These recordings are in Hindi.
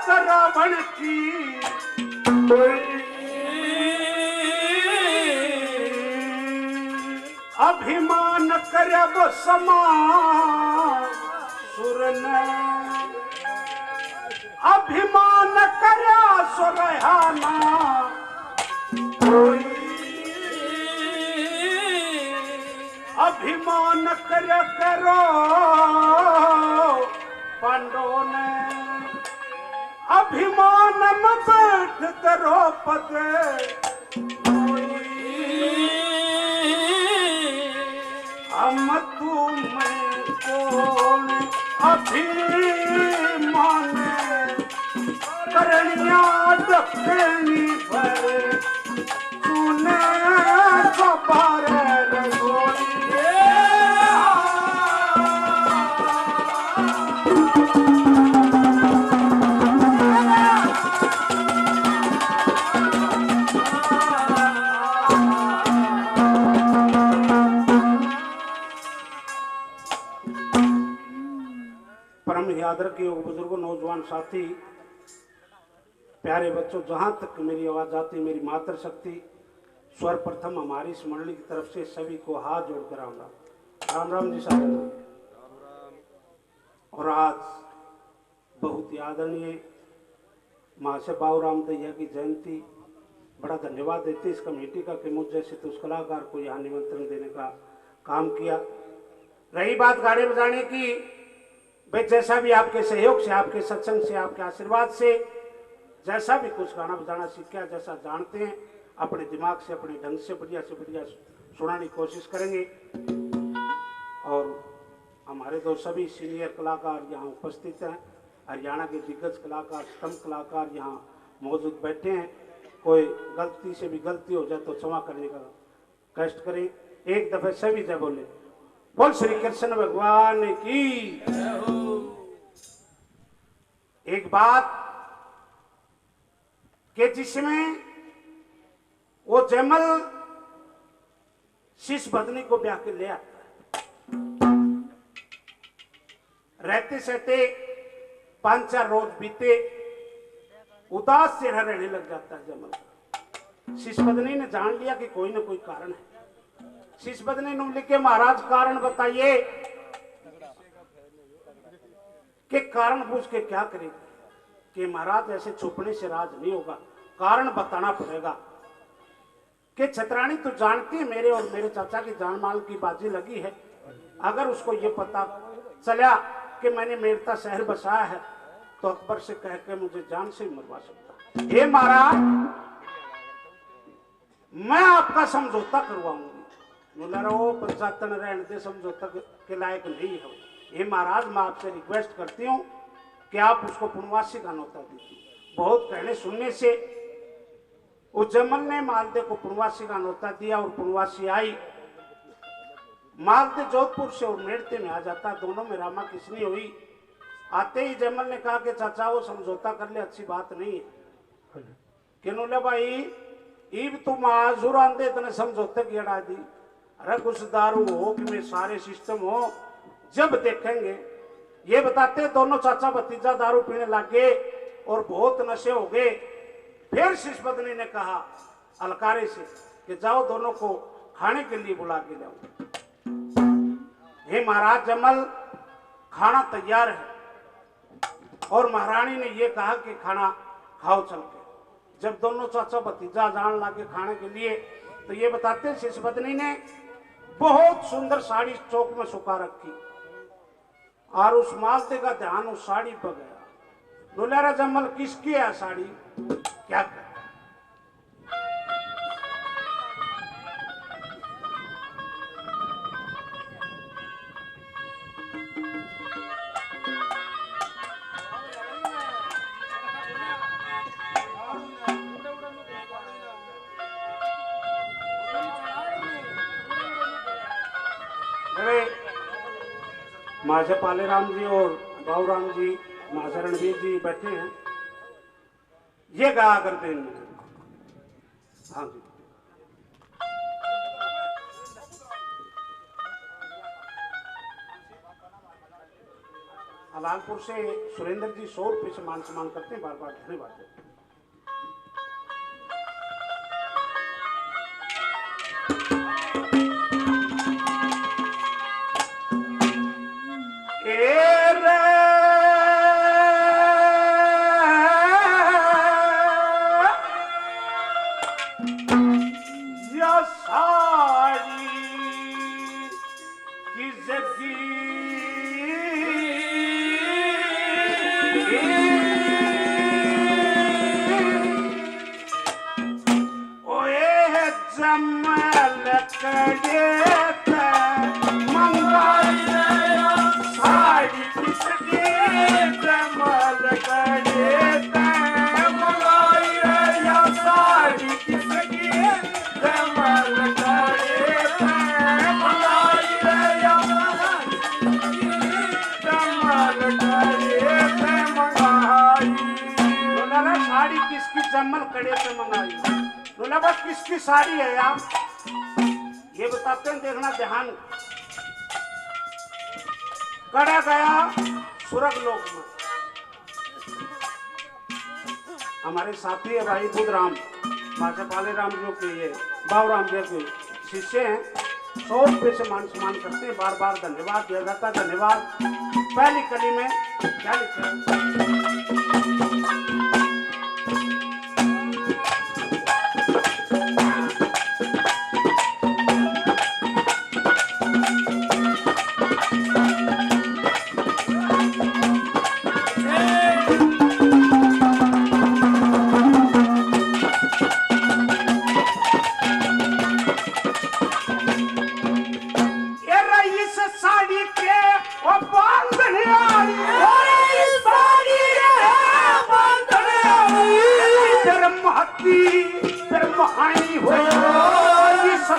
रावण की अभिमान करब समासुर ने अभिमान करया सुरहाना अभिमान करया करो पांडव ने अभिमान में बैठ द्रौपद हम तुम कौन अभिमान करनिया दक्षिणी पर तूने सबर रसोई परम याद रखिए बुजुर्गों, नौजवान साथी, प्यारे बच्चों, जहां तक मेरी आवाज आती, मेरी मातृशक्ति सर्वप्रथम हमारी इस मंडली की तरफ से सभी को हाथ जोड़कर आऊंगा। राम राम जी साहब। और आज बहुत ही आदरणीय महाशय बाबूराम दैया की जयंती, बड़ा धन्यवाद देते इस कमेटी का कि मुझ जैसे तो उस कलाकार को यहाँ निमंत्रण देने का काम किया। रही बात गाने बजाने की, भाई जैसा भी आपके सहयोग से, आपके सत्संग से, आपके आशीर्वाद से जैसा भी कुछ गाना बजाना सीखा, जैसा जानते हैं, अपने दिमाग से, अपने ढंग से बढ़िया सुनाने की कोशिश करेंगे। और हमारे दो सभी सीनियर कलाकार यहाँ उपस्थित हैं, हरियाणा के दिग्गज कलाकार, स्तंभ कलाकार यहाँ मौजूद बैठे हैं। कोई गलती से भी गलती हो जाए तो क्षमा करने का कष्ट करें। एक दफे सभी जय बोले, बोल श्री कृष्ण भगवान की। एक बात कि जिसमें वो जयमल शीश बदनी को ब्याह के ले आता है, रहते सहते 5-4 रोज बीते, उदास चेहरा रहने लग जाता है जयमल। शीश बदनी ने जान लिया कि कोई ना कोई कारण है। शीश बदनी ने लिखे, महाराज कारण बताइए कि कारण पूछ के क्या करेगी। कि महाराज ऐसे छुपने से राज नहीं होगा, कारण बताना पड़ेगा। कि छतरानी तू जानती है मेरे और मेरे चाचा की जान माल की बाजी लगी है, अगर उसको ये पता चला कि मैंने मेरता शहर बसाया है तो अकबर से कह के मुझे जान से मरवा सकता। हे महाराज, मैं आपका समझौता करवाऊंगी। वो पंचायतन रहने दे, समझौता के लायक नहीं है। हे महाराज, मैं आपसे रिक्वेस्ट करती हूँ कि आप उसको पुनवासी का न्योता दीजिए। बहुत कहने सुनने से उस जयमल ने मालदे को पुनवासी का न्योता दिया और पुनवासी आई। मालदे जोधपुर से और मेड़ते में आ जाता, दोनों में रामा किसनी हुई। आते ही जयमल ने कहा कि चाचा वो समझौता कर ले, अच्छी बात नहीं है। किन्होंने भाई ईब तुम आजुर आंदे तने समझौते की अड़ा दी। अरे कुछ दारू हो कि में सारे सिस्टम हो, जब देखेंगे। ये बताते दोनों चाचा भतीजा दारू पीने लगे और बहुत नशे हो गए। फिर शीश बदनी ने कहा अलकारे से कि जाओ दोनों को खाने के लिए बुला के लाओ। हे महाराज, जयमल खाना तैयार है और महारानी ने यह कहा कि खाना खाओ चल के। जब दोनों चाचा भतीजा जान लगे खाने के लिए, तो ये बताते शीश बदनी ने बहुत सुंदर साड़ी चौक में सुखा रखी और उस मालते का ध्यान उस साड़ी पर गया। दुलारा जयमल किसकी है साड़ी, क्या कर? महाशय पालेराम जी और बाबूराम जी, महाशय रणवीर जी बैठे हैं, ये गाया करते हैं। हाँ जी, हलालपुर से सुरेंद्र जी 100 रुपये से मान सम्मान करते हैं, बार बार धन्यवाद देते हैं। जमल कड़े से मंगाई। बोला बस किसकी साड़ी है आप ये बताते हैं, देखना ध्यान। कड़ा गया सुरग लोक में, हमारे साथी है भाई बुधराम माचा पाले राम जो के ये बाबूराम जी के शिष्य हैं। 100 रुपये से मान सम्मान करते हैं, बार बार धन्यवाद दिया जाता है। धन्यवाद। पहली कली में क्या लिखा है?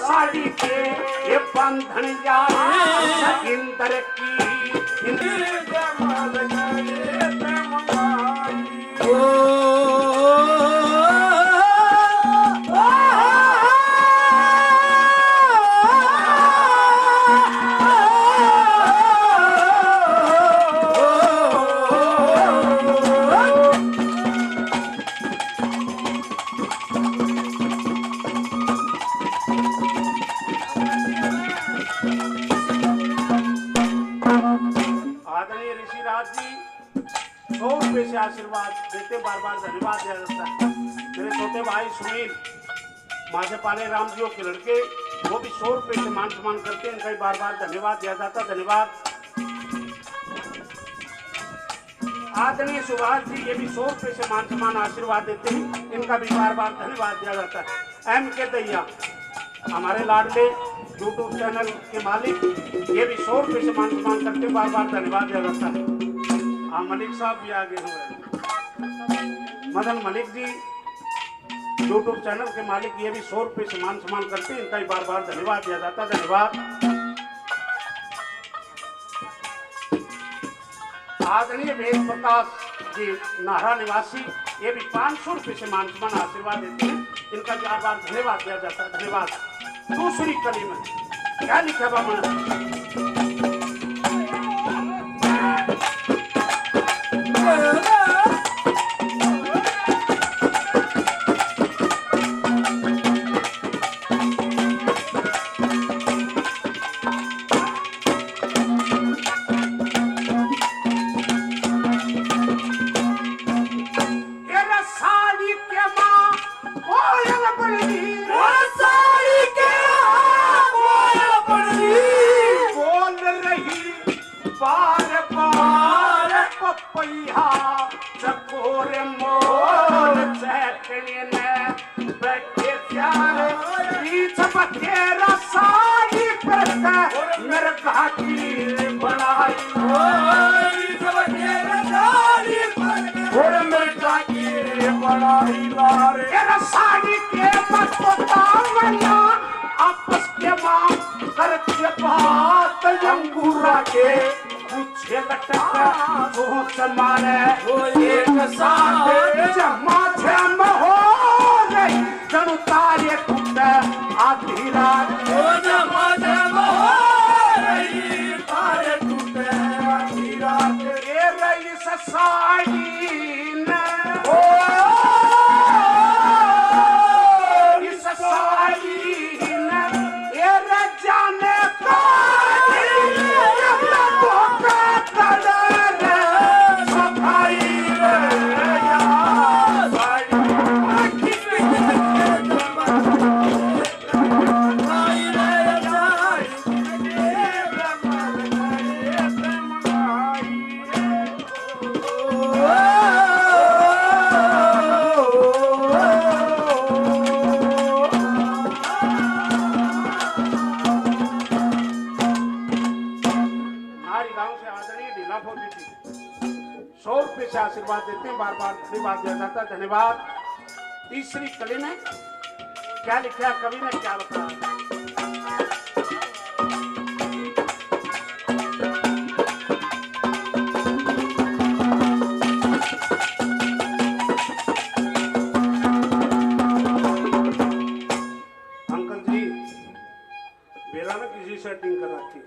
साड़ी के ये बंधन इंदर की आशीर्वाद देते, बार बार धन्यवाद दिया जाता है। मेरे छोटे भाई सुनील माझे पाले राम जी के लड़के, वो भी 100 रुपये से मान सम्मान करते हैं, इनका बार बार धन्यवाद दिया जाता है। धन्यवाद। आदरणीय सुभाष जी ये भी 100 रुपये से मान सम्मान आशीर्वाद देते हैं, इनका भी बार बार धन्यवाद दिया जाता है। एम के दैया हमारे लाडले यूट्यूब चैनल के मालिक, ये भी 100 रुपये से मान सम्मान करते हैं, बार बार धन्यवाद दिया जाता है। हाँ मलिक साहब भी आगे हुए, मदन मलिक जी यूट्यूब चैनल के मालिक, ये भी 100 रुपये से मान सम्मान करते हैं, इनका भी बार बार धन्यवाद दिया जाता है। धन्यवाद। आदरणीय वेद प्रकाश जी नाहरा निवासी, ये भी 500 रुपये से मान सम्मान आशीर्वाद देते हैं, इनका बार बार धन्यवाद दिया जाता है। धन्यवाद। दूसरी कली में क्या लिखा बाबा? साड़ी के आपस के मां करके बात अंगूरा के पूछे लटक वो समारे एक साथ जमा जम हो गई जनु तारे टूटे आधी रात जमा जम हो गई तारे टूटे आधी रात। ये इस साड़ी ने इस साड़ी ने ये जाने का ₹100 से आशीर्वाद देते हैं, बार बार धन्यवाद दिया जाता है। धन्यवाद। तीसरी कली में क्या लिखा कवि ने, क्या बताया? अंकल जी मेरा ना किसी सेटिंग कर रखी,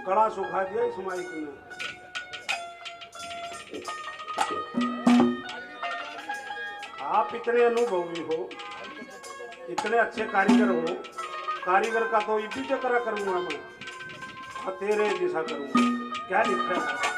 कड़ा सुखा दिया इस माइक ने। आप इतने अनुभवी हो, इतने अच्छे कारीगर हो, कारीगर का तो इसी चक्कर करूंगा मैं, तेरे जैसा करूंगा। क्या लिखा है?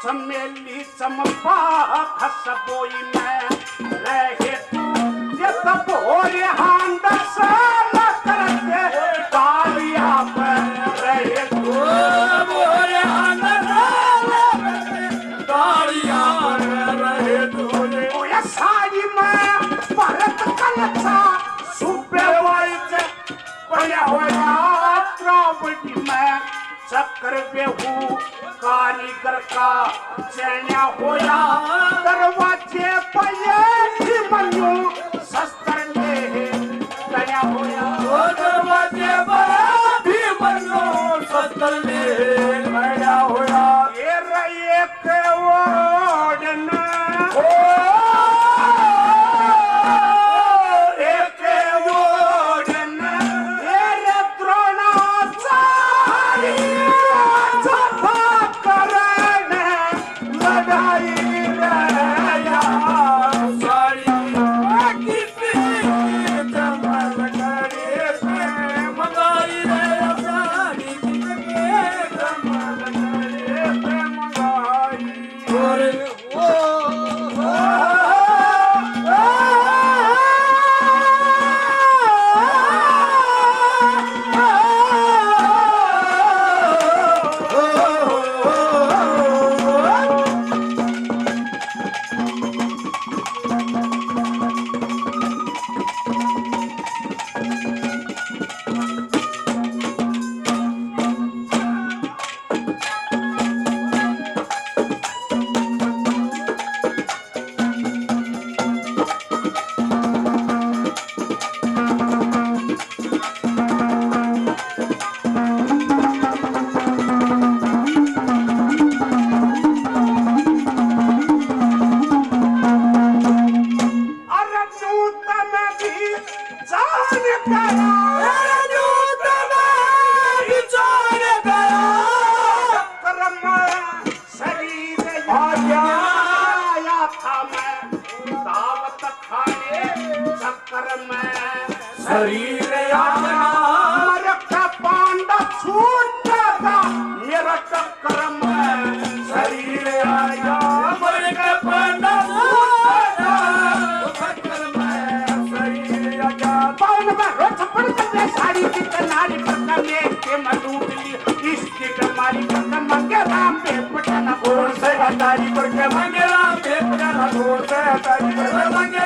चमेली चंपा खसबोई में रहे तू ये तब होरे हांड साल करते डालिया पर रहे तू होरे हांड साल डालिया पर रहे तू ओ ये साड़ी में भरत कलचा सुबे वाइज बना होया त्रावटी में चक्कर बेहू कारीगर का चैन्या होया दरवाजे पे मनु शस्त्र ले गया होया दरवाजे पे मनु शस्त्र ले गया होया ये रहे के ओडन शरीर का पांडा छूट था मेरा चक्कर में शरीर आया का पांडा छूट था चक्कर में शरीर आया पावन में रोज पड़ कर साड़ी की नारी पर में के मधुर ली इस की कमारी पर मंगे राम पे पटना घोड़ से हटारी पर के मंगे राम पे पटना घोड़ से हटारी पर मंगे